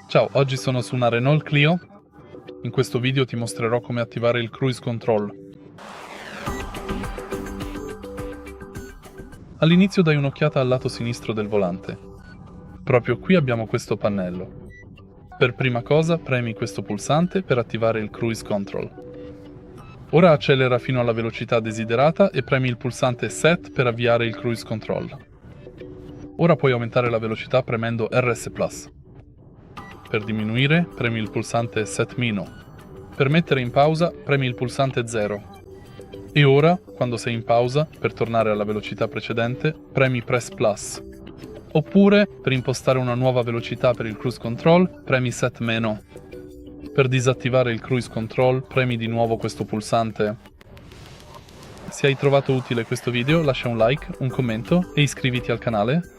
Ciao, oggi sono su una Renault Clio. In questo video ti mostrerò come attivare il cruise control. All'inizio dai un'occhiata al lato sinistro del volante. Proprio qui abbiamo questo pannello. Per prima cosa premi questo pulsante per attivare il cruise control. Ora accelera fino alla velocità desiderata e premi il pulsante Set per avviare il cruise control. Ora puoi aumentare la velocità premendo RS+. Per diminuire, premi il pulsante Set meno. Per mettere in pausa, premi il pulsante 0. E ora, quando sei in pausa, per tornare alla velocità precedente, premi Press Plus. Oppure, per impostare una nuova velocità per il cruise control, premi Set meno. Per disattivare il cruise control, premi di nuovo questo pulsante. Se hai trovato utile questo video, lascia un like, un commento e iscriviti al canale.